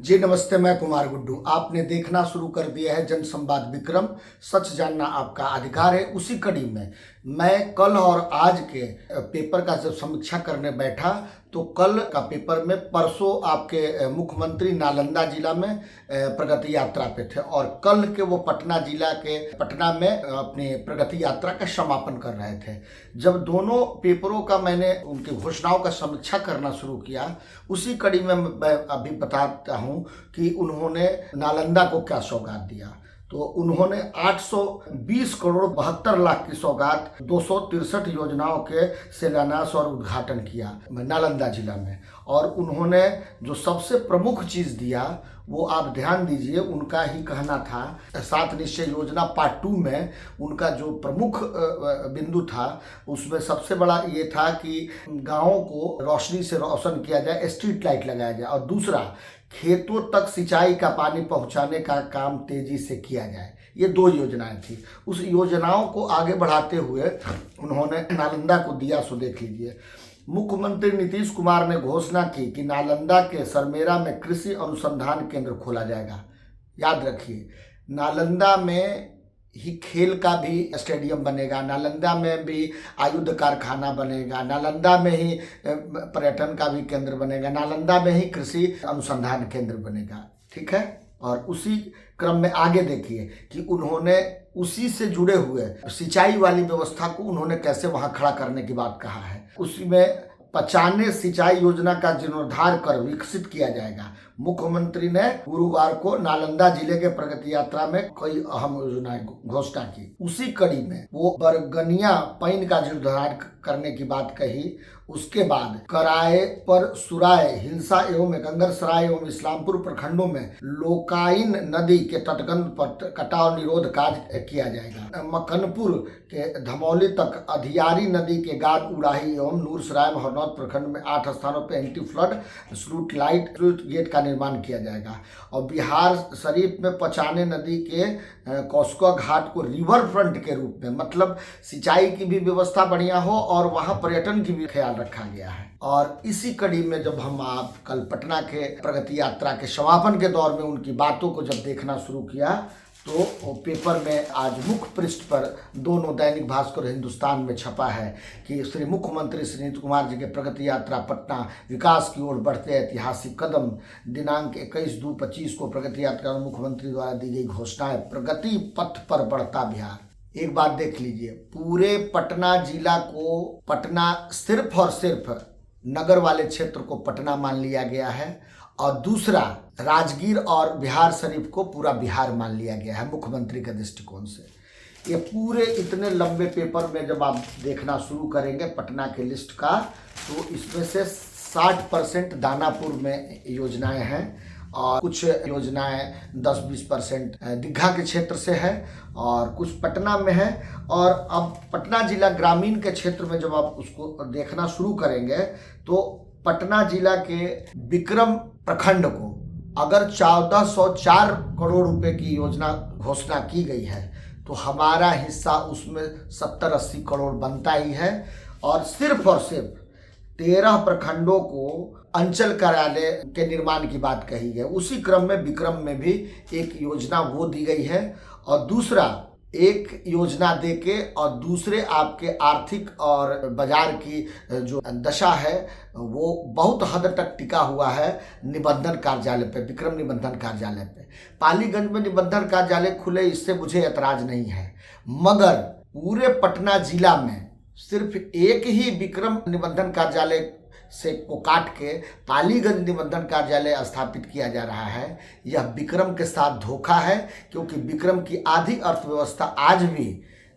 जी नमस्ते, मैं कुमार गुड्डू। आपने देखना शुरू कर दिया है जनसंवाद विक्रम। सच जानना आपका अधिकार है। उसी कड़ी में मैं कल और आज के पेपर का जब समीक्षा करने बैठा तो कल का पेपर में परसों आपके मुख्यमंत्री नालंदा जिला में प्रगति यात्रा पे थे और कल के वो पटना में अपनी प्रगति यात्रा का समापन कर रहे थे। जब दोनों पेपरों का मैंने उनकी घोषणाओं का समीक्षा करना शुरू किया, उसी कड़ी में मैं अभी बताता हूं कि उन्होंने नालंदा को क्या सौगात दिया। तो उन्होंने 820 करोड़ 72 लाख की सौगात 263 योजनाओं के शिलान्यास और उद्घाटन किया नालंदा जिला में। और उन्होंने जो सबसे प्रमुख चीज़ दिया वो आप ध्यान दीजिए, उनका ही कहना था 7 निश्चय योजना पार्ट 2 में उनका जो प्रमुख बिंदु था उसमें सबसे बड़ा ये था कि गाँवों को रोशनी से रोशन किया जाए, स्ट्रीट लाइट लगाया जाए, और दूसरा खेतों तक सिंचाई का पानी पहुंचाने का काम तेजी से किया जाए। ये 2 योजनाएं थी। उस योजनाओं को आगे बढ़ाते हुए उन्होंने नालंदा को दिया, सो देख लीजिए। मुख्यमंत्री नीतीश कुमार ने घोषणा की कि नालंदा के सरमेरा में कृषि अनुसंधान केंद्र खोला जाएगा। याद रखिए, नालंदा में ही खेल का भी स्टेडियम बनेगा, नालंदा में भी आयुध कारखाना बनेगा, नालंदा में ही पर्यटन का भी केंद्र बनेगा, नालंदा में ही कृषि अनुसंधान केंद्र बनेगा। ठीक है। और उसी क्रम में आगे देखिए कि उन्होंने उसी से जुड़े हुए सिंचाई वाली व्यवस्था को उन्होंने कैसे वहां खड़ा करने की बात कहा है। उसी में 95 सिंचाई योजना का जीर्णोद्धार कर विकसित किया जाएगा। मुख्यमंत्री ने गुरुवार को नालंदा जिले के प्रगति यात्रा में कई अहम योजनाएं घोषणा की। उसी कड़ी में वो बरगनिया पैन का जीर्णोद्धार करने की बात कही। उसके बाद कराए पर सुराय, हिलसा एवं गंगरसराय एवं इस्लामपुर प्रखंडों में लोकाइन नदी के तटबंध पर कटाव निरोध कार्य किया जाएगा। मकनपुर के धमौली तक अधियारी नदी के गाद उड़ाही एवं नूरसराय महनौद प्रखंड में 8 स्थानों पर एंटी फ्लड स्लूट लाइट गेट का निर्माण किया जाएगा। और बिहार शरीफ में पचाने नदी के कौसका घाट को रिवर फ्रंट के रूप में, मतलब सिंचाई की भी व्यवस्था बढ़िया हो और वहां पर्यटन की भी ख्याल रखा गया है। और इसी कड़ी में जब हम आप कल पटना के प्रगति यात्रा के समापन के दौर में उनकी बातों को जब देखना शुरू किया तो पेपर में आज मुख्य पृष्ठ पर दोनों दैनिक भास्कर और हिंदुस्तान में छपा है कि श्री मुख्यमंत्री श्री नीतीश कुमार जी के प्रगति यात्रा पटना विकास की ओर बढ़ते ऐतिहासिक कदम। दिनांक 21/2/25 को प्रगति यात्रा में मुख्यमंत्री द्वारा दी गई घोषणाएं, प्रगति पथ पर बढ़ता बिहार। एक बात देख लीजिए, पूरे पटना जिला को पटना सिर्फ और सिर्फ नगर वाले क्षेत्र को पटना मान लिया गया है, और दूसरा राजगीर और बिहार शरीफ को पूरा बिहार मान लिया गया है मुख्यमंत्री के दृष्टिकोण से। ये पूरे इतने लंबे पेपर में जब आप देखना शुरू करेंगे पटना के लिस्ट का, तो इसमें से 60% दानापुर में योजनाएं हैं और कुछ योजनाएं 10-20% दीघा के क्षेत्र से है और कुछ पटना में है। और अब पटना जिला ग्रामीण के क्षेत्र में जब आप उसको देखना शुरू करेंगे तो पटना जिला के विक्रम प्रखंड को अगर 1404 करोड़ रुपए की योजना घोषणा की गई है तो हमारा हिस्सा उसमें 70-80 करोड़ बनता ही है। और सिर्फ 13 प्रखंडों को अंचल कार्यालय के निर्माण की बात कही है। उसी क्रम में विक्रम में भी एक योजना वो दी गई है, और दूसरा एक योजना देके और दूसरे आपके आर्थिक और बाजार की जो दशा है वो बहुत हद तक टिका हुआ है निबंधन कार्यालय पे, विक्रम निबंधन कार्यालय पे। पालीगंज में निबंधन कार्यालय खुले, इससे मुझे ऐतराज नहीं है, मगर पूरे पटना जिला में सिर्फ एक ही विक्रम निबंधन कार्यालय से को काट के पालीगंज निबंधन कार्यालय स्थापित किया जा रहा है। यह विक्रम के साथ धोखा है, क्योंकि विक्रम की आधी अर्थव्यवस्था आज भी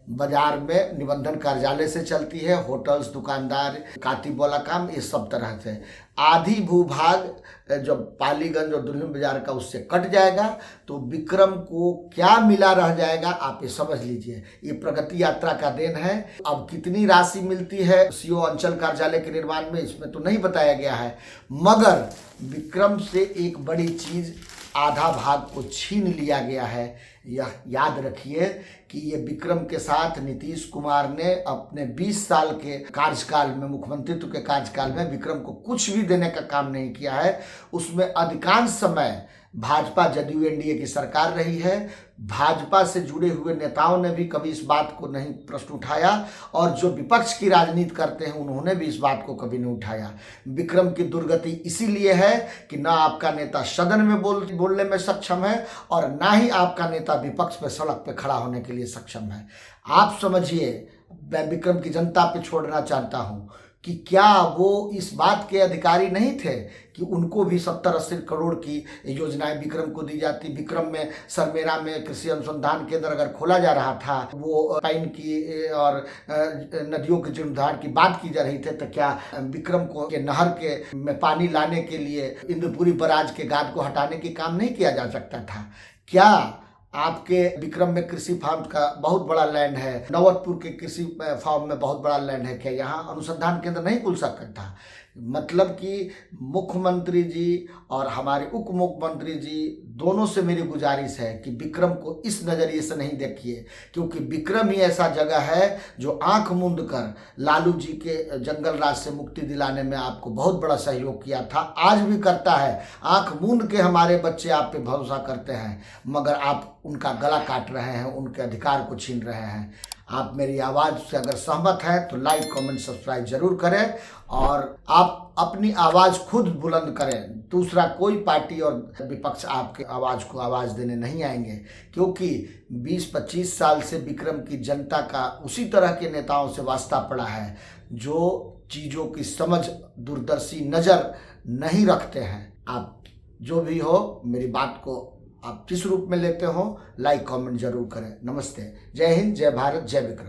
बाजार में निबंधन कार्यालय से चलती है। होटल्स, दुकानदार, कातिब वाला काम, ये सब तरह से आधी भूभाग जब पालीगंज और दुल्हिन बाजार का उससे कट जाएगा तो विक्रम को क्या मिला रह जाएगा, आप ये समझ लीजिए। ये प्रगति यात्रा का देन है। अब कितनी राशि मिलती है सीओ अंचल कार्यालय के निर्माण में, इसमें तो नहीं बताया गया है, मगर विक्रम से एक बड़ी चीज आधा भाग को छीन लिया गया है। यह याद रखिए कि ये विक्रम के साथ नीतीश कुमार ने अपने 20 साल के कार्यकाल में, मुख्यमंत्रित्व के कार्यकाल में विक्रम को कुछ भी देने का काम नहीं किया है। उसमें अधिकांश समय भाजपा जदयू एनडीए की सरकार रही है। भाजपा से जुड़े हुए नेताओं ने भी कभी इस बात को नहीं प्रश्न उठाया और जो विपक्ष की राजनीति करते हैं उन्होंने भी इस बात को कभी नहीं उठाया। विक्रम की दुर्गति इसीलिए है कि ना आपका नेता सदन में बोलने में सक्षम है और ना ही आपका नेता विपक्ष पे सड़क पे खड़ा होने के लिए सक्षम है। आप समझिए, मैं विक्रम की जनता पे छोड़ना चाहता हूँ कि क्या वो इस बात के अधिकारी नहीं थे कि उनको भी 70-80 करोड़ की योजनाएं विक्रम को दी जाती। विक्रम में सरमेरा में कृषि अनुसंधान केंद्र अगर खोला जा रहा था, वो पाइन की और नदियों के जीर्णोद्धार की बात की जा रही थी, तो क्या विक्रम को के नहर के में पानी लाने के लिए इंद्रपुरी बराज के गाद को हटाने की काम नहीं किया जा सकता था? क्या आपके विक्रम में कृषि फार्म का बहुत बड़ा लैंड है, नवतपुर के कृषि फार्म में बहुत बड़ा लैंड है, क्या यहाँ अनुसंधान केंद्र नहीं खुल सकता था? मतलब कि मुख्यमंत्री जी और हमारे उप मुख्यमंत्री जी दोनों से मेरी गुजारिश है कि विक्रम को इस नज़रिए से नहीं देखिए, क्योंकि विक्रम ही ऐसा जगह है जो आंख मूंद कर लालू जी के जंगल राज से मुक्ति दिलाने में आपको बहुत बड़ा सहयोग किया था, आज भी करता है। आंख मूंद के हमारे बच्चे आप पे भरोसा करते हैं, मगर आप उनका गला काट रहे हैं, उनके अधिकार को छीन रहे हैं। आप मेरी आवाज़ से अगर सहमत हैं तो लाइक कमेंट सब्सक्राइब जरूर करें और आप अपनी आवाज़ खुद बुलंद करें। दूसरा कोई पार्टी और विपक्ष आपके आवाज़ को आवाज़ देने नहीं आएंगे, क्योंकि 20-25 साल से विक्रम की जनता का उसी तरह के नेताओं से वास्ता पड़ा है जो चीज़ों की समझ, दूरदर्शी नज़र नहीं रखते हैं। आप जो भी हो, मेरी बात को आप जिस रूप में लेते हो, लाइक कमेंट जरूर करें। नमस्ते, जय हिंद, जय भारत, जय विक्रम।